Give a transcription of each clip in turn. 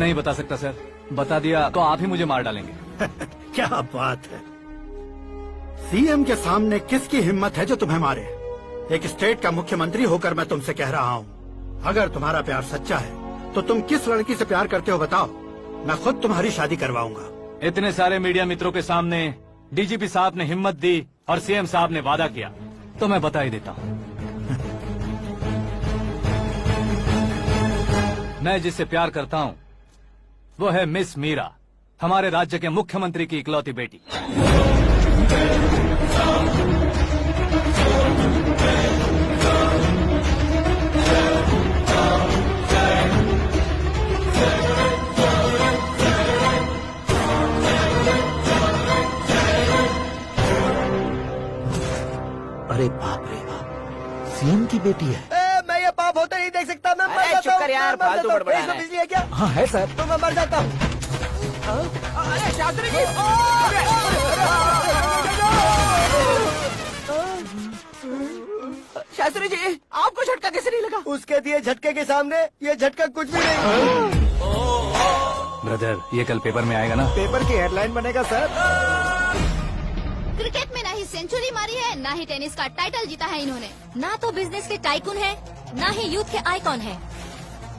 नहीं बता सकता सर, बता दिया तो आप ही मुझे मार डालेंगे। क्या बात है, सीएम के सामने किसकी हिम्मत है जो तुम्हें मारे? एक स्टेट का मुख्यमंत्री होकर मैं तुमसे कह रहा हूँ, अगर तुम्हारा प्यार सच्चा है तो तुम किस लड़की से प्यार करते हो बताओ, मैं खुद तुम्हारी शादी करवाऊंगा। इतने सारे मीडिया मित्रों के सामने डीजीपी साहब ने हिम्मत दी और सीएम साहब ने वादा किया, तो मैं बता ही देता हूँ। मैं जिससे प्यार करता हूँ वो है मिस मीरा, हमारे राज्य के मुख्यमंत्री की इकलौती बेटी। अरे बाप रे बाप, सीएम की बेटी है। मैं ये पाप होते नहीं देख सकता, मैं मर जाता हूँ। यार, फालतू बड़बड़ा रहा है। बिजली है क्या? हाँ है सर। तो मैं मर जाता हूँ। अरे शास्त्री जी, शास्त्री जी, आपको झटका कैसे नहीं लगा? उसके दिए झटके के सामने ये झटका कुछ भी नहीं। ब्रदर, ये कल पेपर में आएगा ना? पेपर की हेडलाइन बनेगा सर। क्रिकेट में ना ही सेंचुरी मारी है, ना ही टेनिस का टाइटल जीता है इन्होंने, ना तो बिजनेस के टाइकून है, ना ही यूथ के आइकॉन है,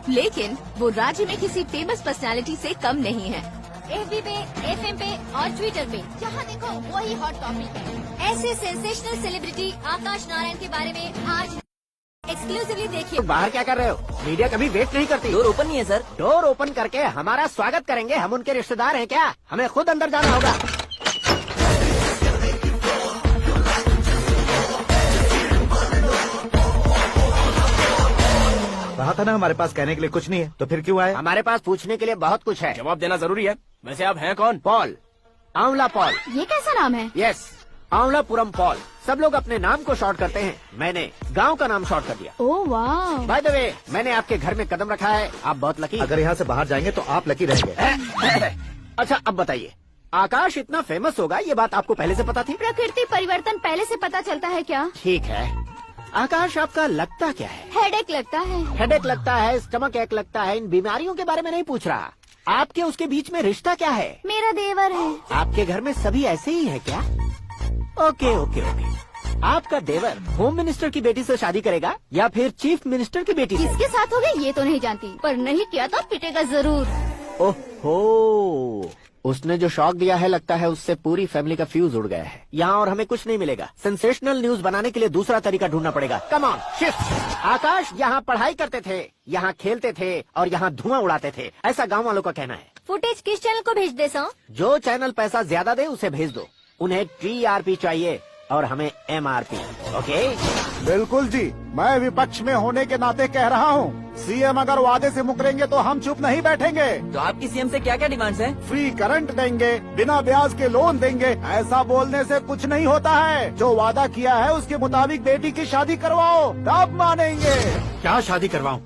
लेकिन वो राज्य में किसी फेमस पर्सनालिटी से कम नहीं है। एफबी पे, एफएम पे और ट्विटर पे जहाँ देखो वही हॉट टॉपिक है। ऐसे सेंसेशनल सेलिब्रिटी आकाश नारायण के बारे में आज एक्सक्लूसिवली देखिए। तो बाहर क्या कर रहे हो? मीडिया कभी वेट नहीं करती। डोर ओपन नहीं है सर। डोर ओपन करके हमारा स्वागत करेंगे, हम उनके रिश्तेदार हैं क्या? हमें खुद अंदर जाना होगा। कहा था ना हमारे पास कहने के लिए कुछ नहीं है, तो फिर क्यों आए? हमारे पास पूछने के लिए बहुत कुछ है। जवाब देना जरूरी है। वैसे आप हैं कौन? पॉल, आंवला पॉल। ये कैसा नाम है? Yes, Anwalapuram Paul. सब लोग अपने नाम को शॉर्ट करते हैं, मैंने गांव का नाम शॉर्ट कर दिया। ओह वाह। बाय द वे, मैंने आपके घर में कदम रखा है, आप बहुत लकी। अगर यहाँ से बाहर जाएंगे तो आप लकी रहेंगे। अच्छा अब बताइए, आकाश इतना फेमस होगा ये बात आपको पहले से पता थी? प्रकृति परिवर्तन पहले से पता चलता है क्या? ठीक है, आकाश आपका लगता क्या है? हेडेक लगता है। हेडेक लगता है, स्टमक एक लगता है, इन बीमारियों के बारे में नहीं पूछ रहा। आपके उसके बीच में रिश्ता क्या है? मेरा देवर है। आपके घर में सभी ऐसे ही है क्या? Okay okay okay. आपका देवर होम मिनिस्टर की बेटी से शादी करेगा या फिर चीफ मिनिस्टर की बेटी से? किसके साथ होगा ये तो नहीं जानती, पर नहीं किया तो पिटेगा जरूर। ओहो, उसने जो शॉक दिया है लगता है उससे पूरी फैमिली का फ्यूज उड़ गया है। यहाँ और हमें कुछ नहीं मिलेगा, सेंसेशनल न्यूज बनाने के लिए दूसरा तरीका ढूंढना पड़ेगा। Come on shift. आकाश यहाँ पढ़ाई करते थे, यहाँ खेलते थे और यहाँ धुआं उड़ाते थे, ऐसा गाँव वालों का कहना है। फुटेज किस चैनल को भेज दे सो? जो चैनल पैसा ज्यादा दे उसे भेज दो। उन्हें TRP चाहिए और हमें MRP। ओके? बिल्कुल जी, मैं विपक्ष में होने के नाते कह रहा हूँ, सीएम अगर वादे से मुकरेंगे तो हम चुप नहीं बैठेंगे। तो आपकी सीएम से क्या क्या डिमांड्स हैं? फ्री करंट देंगे, बिना ब्याज के लोन देंगे। ऐसा बोलने से कुछ नहीं होता है, जो वादा किया है उसके मुताबिक बेटी की शादी करवाओ, तब मानेंगे। क्या शादी करवाऊं?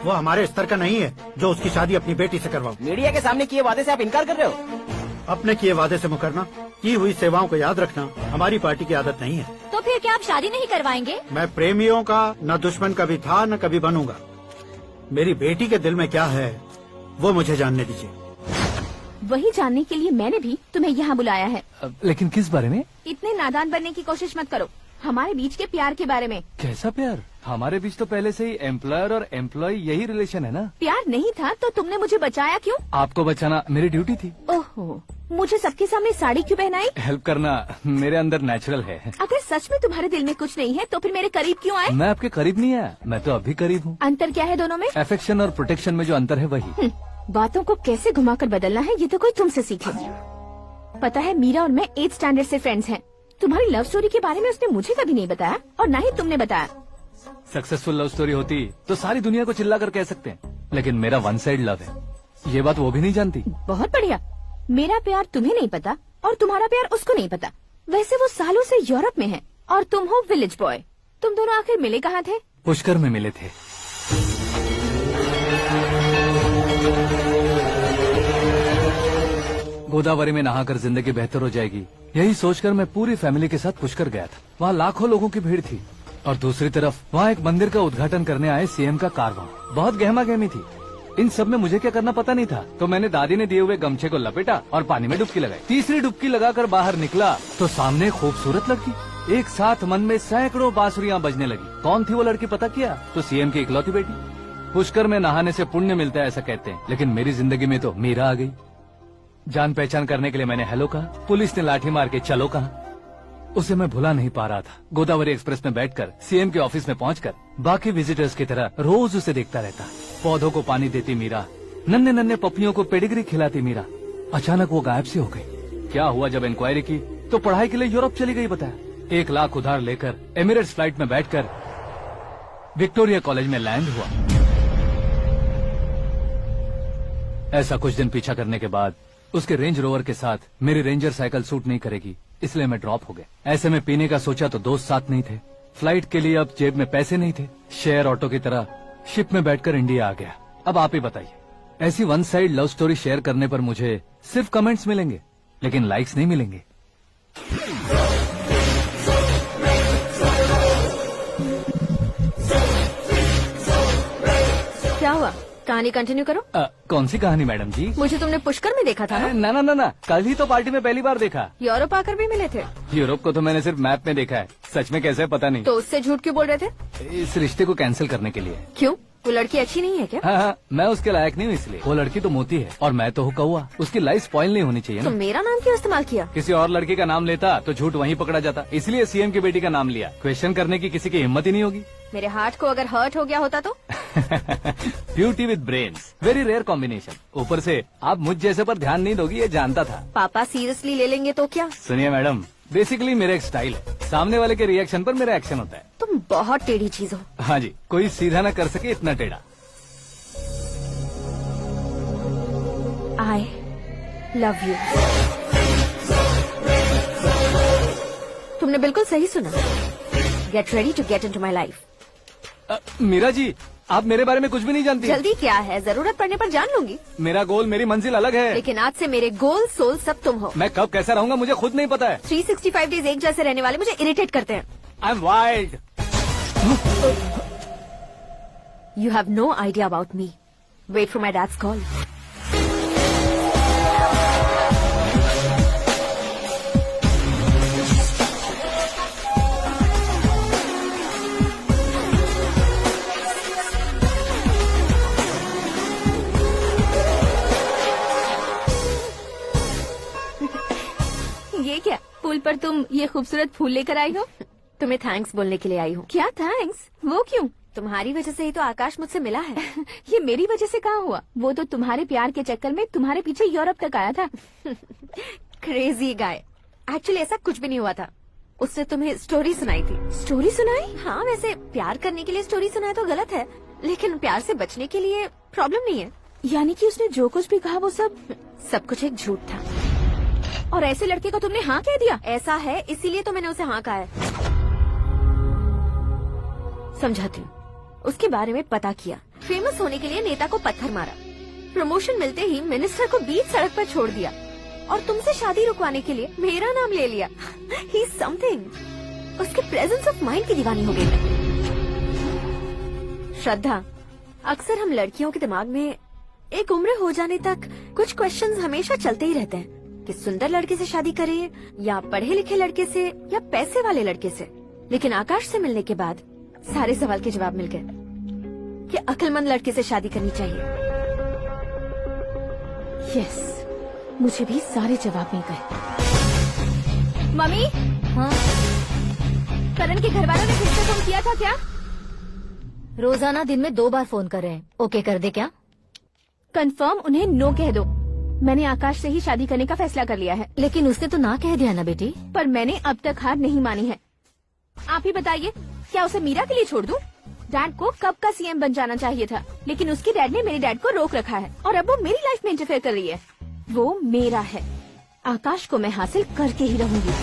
वो हमारे स्तर का नहीं है जो उसकी शादी अपनी बेटी से करवाऊं। मीडिया के सामने किए वादे से आप इनकार कर रहे हो? अपने किए वादे से मुकरना, की हुई सेवाओं को याद रखना हमारी पार्टी की आदत नहीं है। तो फिर क्या आप शादी नहीं करवाएंगे? मैं प्रेमियों का न दुश्मन कभी था न कभी बनूंगा। मेरी बेटी के दिल में क्या है वो मुझे जानने दीजिए। वही जानने के लिए मैंने भी तुम्हें यहाँ बुलाया है। लेकिन किस बारे में? इतने नादान बनने की कोशिश मत करो, हमारे बीच के प्यार के बारे में। कैसा प्यार? हमारे बीच तो पहले से ही एम्प्लॉयर और एम्प्लॉय यही रिलेशन है ना। प्यार नहीं था तो तुमने मुझे बचाया क्यों? आपको बचाना मेरी ड्यूटी थी। ओहो, मुझे सबके सामने साड़ी क्यों पहनाई? हेल्प करना मेरे अंदर नेचुरल है। अगर सच में तुम्हारे दिल में कुछ नहीं है तो फिर मेरे करीब क्यों आए? मैं आपके करीब नहीं आया, मैं तो अभी करीब हूँ। अंतर क्या है दोनों में? अफेक्शन और प्रोटेक्शन में जो अंतर है वही। बातों को कैसे घुमाकर बदलना है ये तो कोई तुमसे सीखे। पता है, मीरा और मैं 8th स्टैंडर्ड से फ्रेंड्स हैं। तुम्हारी लव स्टोरी के बारे में उसने मुझे कभी नहीं बताया और न ही तुमने बताया। सक्सेसफुल लव स्टोरी होती तो सारी दुनिया को चिल्ला कर कह सकते हैं, लेकिन मेरा वन साइड लव है, ये बात वो भी नहीं जानती। बहुत बढ़िया, मेरा प्यार तुम्हें नहीं पता और तुम्हारा प्यार उसको नहीं पता। वैसे वो सालों से यूरोप में है और तुम हो विलेज बॉय। तुम दोनों आखिर मिले कहाँ थे? पुष्कर में मिले थे। गोदावरी में नहाकर जिंदगी बेहतर हो जाएगी, यही सोचकर मैं पूरी फैमिली के साथ पुष्कर गया था। वहाँ लाखों लोगों की भीड़ थी और दूसरी तरफ वहाँ एक मंदिर का उद्घाटन करने आए सीएम का कारवां। बहुत गहमा गहमी थी। इन सब में मुझे क्या करना पता नहीं था, तो मैंने दादी ने दिए हुए गमछे को लपेटा और पानी में डुबकी लगाई। तीसरी डुबकी लगाकर बाहर निकला तो सामने खूबसूरत लड़की। एक साथ मन में सैकड़ों बांसुरियां बजने लगी। कौन थी वो लड़की पता किया? तो सीएम की इकलौती बेटी। पुष्कर में नहाने से पुण्य मिलता है ऐसा कहते हैं, लेकिन मेरी जिंदगी में तो मीरा आ गई। जान पहचान करने के लिए मैंने हेलो कहा, पुलिस ने लाठी मार के चलो कहा। उसे मैं भुला नहीं पा रहा था। गोदावरी एक्सप्रेस में बैठकर सीएम के ऑफिस में पहुंचकर बाकी विजिटर्स की तरह रोज उसे देखता रहता। पौधों को पानी देती मीरा, नन्हे नन्हे पपियों को पेडिग्री खिलाती मीरा। अचानक वो गायब सी हो गई। क्या हुआ? जब इंक्वायरी की तो पढ़ाई के लिए यूरोप चली गई बताया। 1 लाख उधार लेकर एमिरेट्स फ्लाइट में बैठकर विक्टोरिया कॉलेज में लैंड हुआ। ऐसा कुछ दिन पीछा करने के बाद उसके रेंज रोवर के साथ मेरी रेंजर साइकिल सूट नहीं करेगी, इसलिए मैं ड्रॉप हो गया। ऐसे में पीने का सोचा तो दोस्त साथ नहीं थे। फ्लाइट के लिए अब जेब में पैसे नहीं थे। शेयर ऑटो की तरह शिप में बैठकर इंडिया आ गया। अब आप ही बताइए, ऐसी one side love story share करने पर मुझे सिर्फ कमेंट्स मिलेंगे, लेकिन लाइक्स नहीं मिलेंगे। क्या हुआ? कहानी कंटिन्यू करो। कौन सी कहानी मैडम जी? मुझे तुमने पुष्कर में देखा था ना? ना, कल ही तो पार्टी में पहली बार देखा। यूरोप आकर भी मिले थे? यूरोप को तो मैंने सिर्फ मैप में देखा है, सच में कैसे पता नहीं। तो उससे झूठ क्यों बोल रहे थे? इस रिश्ते को कैंसिल करने के लिए। क्यों? वो लड़की अच्छी नहीं है क्या? हाँ, मैं उसके लायक नहीं हूँ इसलिए। वो लड़की तो मोती है और मैं तो हूँ कौवा। उसकी लाइफ स्पॉइल नहीं होनी चाहिए तो ना। मेरा नाम क्यों इस्तेमाल किया? किसी और लड़की का नाम लेता तो झूठ वहीं पकड़ा जाता, इसलिए सीएम की बेटी का नाम लिया। क्वेश्चन करने की किसी की हिम्मत ही नहीं होगी। मेरे हार्ट को अगर हर्ट हो गया होता तो? Beauty with brains, very rare combination. ऊपर से आप मुझ जैसे पर ध्यान नहीं दोगी ये जानता था। पापा सीरियसली ले लेंगे तो क्या? सुनिए मैडम, बेसिकली मेरा एक स्टाइल है, सामने वाले के रिएक्शन पर मेरा एक्शन होता है। तुम बहुत टेढ़ी चीज हो। हाँ जी, कोई सीधा न कर सके इतना टेढ़ा। I love you। तुमने बिल्कुल सही सुना। Get ready to get into my life। Meera ji, आप मेरे बारे में कुछ भी नहीं जानती। जल्दी क्या है, जरूरत पड़ने पर जान लूंगी। मेरा गोल, मेरी मंजिल अलग है। लेकिन आज से मेरे गोल सोल सब तुम हो। मैं कब कैसा रहूंगा मुझे खुद नहीं पता है। 365 डेज एक जैसे रहने वाले मुझे इरिटेट करते हैं। I am wild. You have no idea about me। Wait for my dad's call। ये क्या? पुल पर तुम ये खूबसूरत फूल लेकर आई हो? तुम्हें थैंक्स बोलने के लिए आई हूँ। क्या थैंक्स? वो क्यों? तुम्हारी वजह से ही तो आकाश मुझसे मिला है। ये मेरी वजह से कहाँ हुआ? वो तो तुम्हारे प्यार के चक्कर में तुम्हारे पीछे यूरोप तक आया था। Crazy guy. एक्चुअली ऐसा कुछ भी नहीं हुआ था। उसने तुम्हें स्टोरी सुनाई थी। स्टोरी सुनाई? हाँ, वैसे प्यार करने के लिए स्टोरी सुनाए तो गलत है, लेकिन प्यार से बचने के लिए प्रॉब्लम नहीं है। यानी कि उसने जो कुछ भी कहा वो सब कुछ एक झूठ था। और ऐसे लड़के को तुमने हाँ कह दिया? ऐसा है, इसीलिए तो मैंने उसे हाँ कहा है। समझाती हूँ। उसके बारे में पता किया, फेमस होने के लिए नेता को पत्थर मारा, प्रमोशन मिलते ही मिनिस्टर को बीच सड़क पर छोड़ दिया और तुमसे शादी रुकवाने के लिए मेरा नाम ले लिया। He is something. उसके प्रेजेंस ऑफ माइंड की दीवानी हो गई मैं। श्रद्धा, अक्सर हम लड़कियों के दिमाग में एक उम्र हो जाने तक कुछ क्वेश्चंस हमेशा चलते ही रहते हैं कि सुंदर लड़के से शादी करें या पढ़े लिखे लड़के से या पैसे वाले लड़के से। लेकिन आकाश से मिलने के बाद सारे सवाल के जवाब मिल गए कि अक्लमंद लड़के से शादी करनी चाहिए। यस, मुझे भी सारे जवाब मिल गए। मम्मी, हाँ? करण के घर वालों ने फिर से फोन किया था क्या? रोजाना दिन में 2 बार फोन कर रहे हैं। ओके कर दे क्या? कंफर्म उन्हें नो कह दो। मैंने आकाश से ही शादी करने का फैसला कर लिया है। लेकिन उसने तो ना कह दिया ना बेटी। पर मैंने अब तक हार नहीं मानी है। आप ही बताइए, क्या उसे मीरा के लिए छोड़ दूं? डैड को कब का सीएम बन जाना चाहिए था, लेकिन उसके डैड ने मेरे डैड को रोक रखा है और अब वो मेरी लाइफ में इंटरफेयर कर रही है। वो मेरा है। आकाश को मैं हासिल करके ही रहूंगी।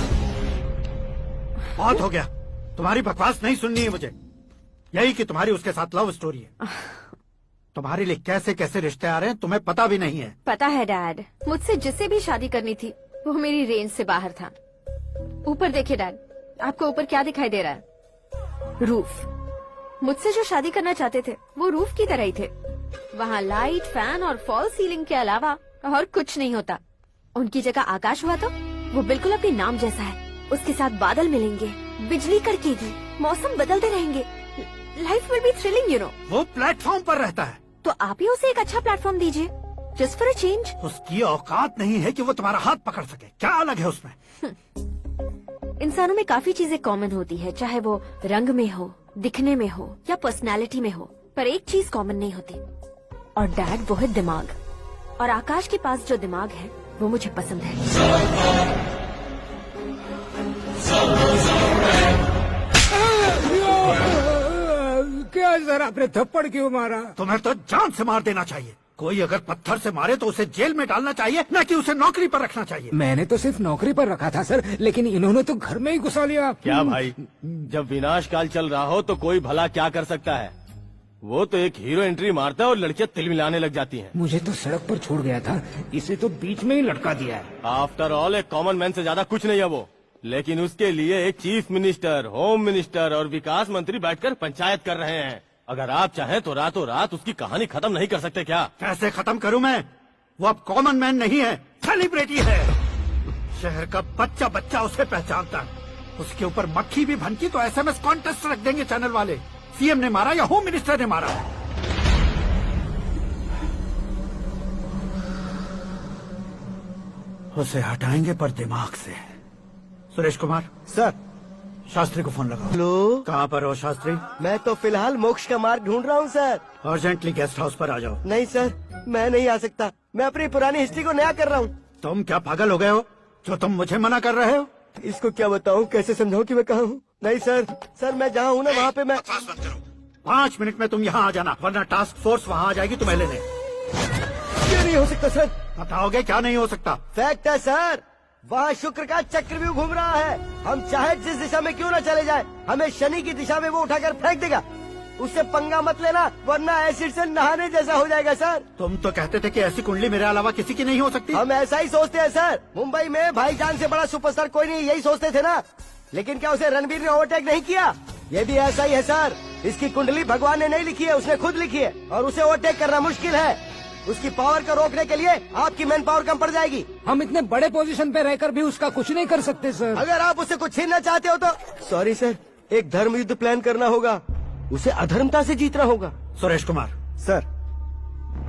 बहुत हो गया, तुम्हारी बकवास नहीं सुननी है मुझे। यही कि तुम्हारी उसके साथ लव स्टोरी है। तुम्हारे लिए कैसे कैसे रिश्ते आ रहे हैं तुम्हें पता भी नहीं है। पता है डैड, मुझसे जिससे भी शादी करनी थी वो मेरी रेंज से बाहर था। ऊपर देखिए डैड, आपको ऊपर क्या दिखाई दे रहा है? रूफ। मुझसे जो शादी करना चाहते थे वो रूफ की तरह ही थे, वहाँ लाइट, फैन और फॉल सीलिंग के अलावा और कुछ नहीं होता। उनकी जगह आकाश हुआ तो वो बिल्कुल अपने नाम जैसा है। उसके साथ बादल मिलेंगे, बिजली कड़केगी, मौसम बदलते रहेंगे। Life will be thrilling, you know. वो प्लेटफॉर्म पर रहता है। तो आप ही उसे एक अच्छा प्लेटफॉर्म दीजिए, जस्ट फॉर अ चेंज। उसकी औकात नहीं है कि वो तुम्हारा हाथ पकड़ सके। क्या अलग है उसमें? इंसानों में काफी चीजें कॉमन होती है, चाहे वो रंग में हो, दिखने में हो या पर्सनालिटी में हो, पर एक चीज कॉमन नहीं होती, और डैड वो है दिमाग। और आकाश के पास जो दिमाग है वो मुझे पसंद है। क्या सर, आपने थप्पड़ क्यों मारा? तुम्हें तो जान से मार देना चाहिए। कोई अगर पत्थर से मारे तो उसे जेल में डालना चाहिए, न कि उसे नौकरी पर रखना चाहिए। मैंने तो सिर्फ नौकरी पर रखा था सर, लेकिन इन्होंने तो घर में ही घुसा लिया। क्या भाई, जब विनाश काल चल रहा हो तो कोई भला क्या कर सकता है। वो तो एक हीरो एंट्री मारता है और लड़कियां तिल मिलाने लग जाती हैं। मुझे तो सड़क पर छोड़ गया था, इसे तो बीच में ही लटका दिया है। आफ्टर ऑल एक कॉमन मैन से ज्यादा कुछ नहीं है वो, लेकिन उसके लिए एक चीफ मिनिस्टर, होम मिनिस्टर और विकास मंत्री बैठकर पंचायत कर रहे हैं। अगर आप चाहें तो रातों रात उसकी कहानी खत्म नहीं कर सकते क्या? कैसे खत्म करूं मैं? वो अब कॉमन मैन नहीं है, सेलिब्रिटी है। शहर का बच्चा बच्चा उसे पहचानता है। उसके ऊपर मक्खी भी भनकी तो SMS कॉन्टेस्ट रख देंगे चैनल वाले। सीएम ने मारा या होम मिनिस्टर ने मारा? उसे हटाएंगे पर दिमाग से। सुरेश कुमार सर। शास्त्री को फोन लगाओ। हेलो, कहाँ पर हो शास्त्री? मैं तो फिलहाल मोक्ष का मार्ग ढूंढ रहा हूँ सर। अर्जेंटली गेस्ट हाउस पर आ जाओ। नहीं सर, मैं नहीं आ सकता। मैं अपनी पुरानी हिस्ट्री को नया कर रहा हूँ। तुम क्या पागल हो गए हो जो तुम मुझे मना कर रहे हो? इसको क्या बताऊँ, कैसे समझाऊँ कि मैं कहाँ हूँ? नहीं सर, सर मैं जहाँ हूँ ना वहाँ पे मैं। 5 मिनट में तुम यहाँ आ जाना, वरना टास्क फोर्स वहाँ आ जाएगी तुम्हें लेने। क्यों नहीं हो सकता सर? बताओगे क्या नहीं हो सकता? फैक्ट है सर, वहाँ शुक्र का चक्रव्यूह घूम रहा है। हम चाहे जिस दिशा में क्यों न चले जाए, हमें शनि की दिशा में वो उठाकर फेंक देगा। उससे पंगा मत लेना, वरना एसिड से नहाने जैसा हो जाएगा सर। तुम तो कहते थे कि ऐसी कुंडली मेरे अलावा किसी की नहीं हो सकती। हम ऐसा ही सोचते हैं सर। मुंबई में भाईजान से बड़ा सुपरस्टार कोई नहीं, यही सोचते थे ना। लेकिन क्या उसे रणवीर ने ओवरटेक नहीं किया? ये भी ऐसा ही है सर। इसकी कुंडली भगवान ने नहीं लिखी है, उसने खुद लिखी है, और उसे ओवरटेक करना मुश्किल है। उसकी पावर को रोकने के लिए आपकी मैन पावर कम पड़ जाएगी। हम इतने बड़े पोजीशन पे रहकर भी उसका कुछ नहीं कर सकते सर। अगर आप उससे कुछ छीनना चाहते हो तो सॉरी सर, एक धर्म युद्ध प्लान करना होगा। उसे अधर्मता से जीतना होगा। सुरेश कुमार सर।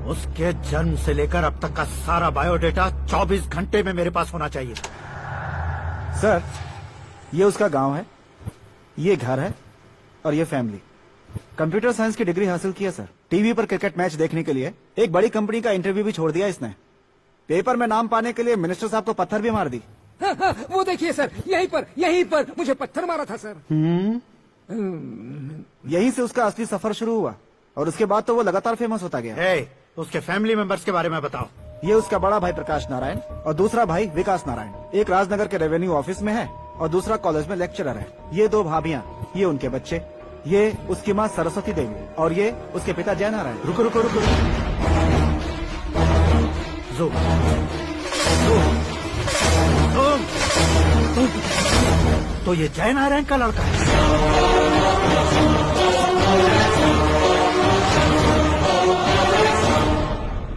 उसके जन्म से लेकर अब तक का सारा बायोडेटा 24 घंटे में मेरे पास होना चाहिए। सर, ये उसका गांव है, ये घर है और ये फैमिली। कंप्यूटर साइंस की डिग्री हासिल की है सर। टीवी पर क्रिकेट मैच देखने के लिए एक बड़ी कंपनी का इंटरव्यू भी छोड़ दिया इसने। पेपर में नाम पाने के लिए मिनिस्टर साहब को पत्थर भी मार दी। वो देखिए सर, यहीं पर मुझे पत्थर मारा था सर। यहीं से उसका असली सफर शुरू हुआ और उसके बाद तो वो लगातार फेमस होता गया। उसके फैमिली मेंबर्स के बारे में बताओ। ये उसका बड़ा भाई प्रकाश नारायण और दूसरा भाई विकास नारायण। एक राजनगर के रेवेन्यू ऑफिस में है और दूसरा कॉलेज में लेक्चरर है। ये 2 भाभियां, ये उनके बच्चे, ये उसकी माँ सरस्वती देवी और ये उसके पिता जय नारायण। रुको रुको रुको, तो ये जय नारायण का लड़का है।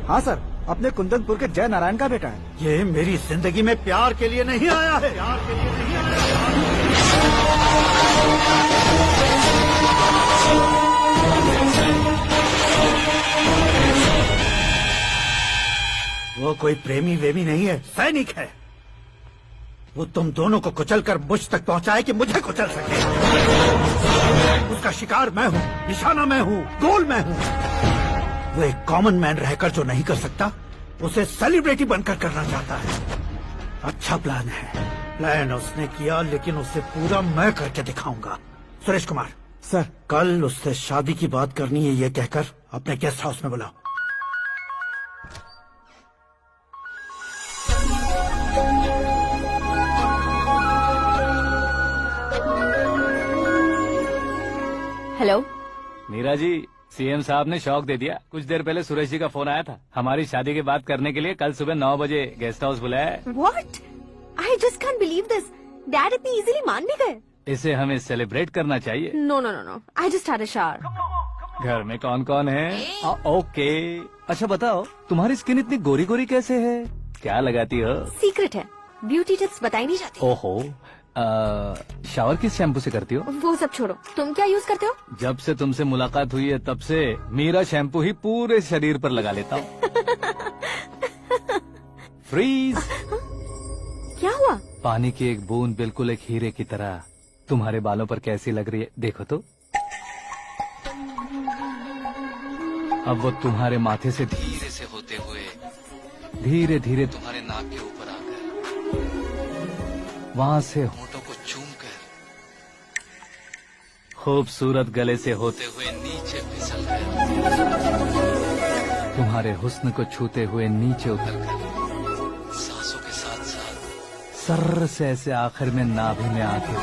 हाँ सर, अपने कुंदनपुर के जय नारायण का बेटा है। ये मेरी जिंदगी में प्यार के लिए नहीं आया है। प्यार के लिए नहीं आया है। वो कोई प्रेमी वेमी नहीं है, सैनिक है। वो तुम दोनों को कुचल कर मुझ तक पहुंचाए कि मुझे कुचल सके। उसका शिकार मैं हूँ, निशाना मैं हूँ, गोल मैं हूँ। वो एक कॉमन मैन रहकर जो नहीं कर सकता, उसे सेलिब्रिटी बनकर करना चाहता है। अच्छा प्लान है। प्लान उसने किया, लेकिन उसे पूरा मैं करके दिखाऊंगा। सुरेश कुमार सर, कल उससे शादी की बात करनी है, ये कहकर अपने गेस्ट हाउस में बुलाओ। हेलो मीरा जी, सीएम साहब ने शौक दे दिया। कुछ देर पहले सुरेश जी का फोन आया था, हमारी शादी की बात करने के लिए कल सुबह 9 बजे गेस्ट हाउस बुलाया है। What? I just can't believe this. Dad इतनी इजीली मान भी गए। इसे हमें सेलिब्रेट करना चाहिए। No no no no, I just had a shower. घर में कौन कौन है? ओके। अच्छा बताओ, तुम्हारी स्किन इतनी गोरी गोरी कैसे है? क्या लगाती हो? सीक्रेट है, ब्यूटी टिप्स बताई नहीं जाती। ओहो, शावर किस शैम्पू से करती हो? वो सब छोड़ो, तुम क्या यूज करते हो? जब से तुमसे मुलाकात हुई है तब से मेरा शैम्पू ही पूरे शरीर पर लगा लेता हूँ। फ्रीज। क्या हुआ? पानी की एक बूंद बिल्कुल एक हीरे की तरह तुम्हारे बालों पर कैसी लग रही है, देखो तो। अब वो तुम्हारे माथे से धीरे से होते हुए धीरे धीरे तुम्हारे नाक के ऊपर आकर वहां से होठों को चूमकर खूबसूरत गले से होते हुए नीचे फिसल कर तुम्हारे हुस्न को छूते हुए नीचे उतरकर सांसों के साथ साथ सर्र से ऐसे आखिर में नाभि में आके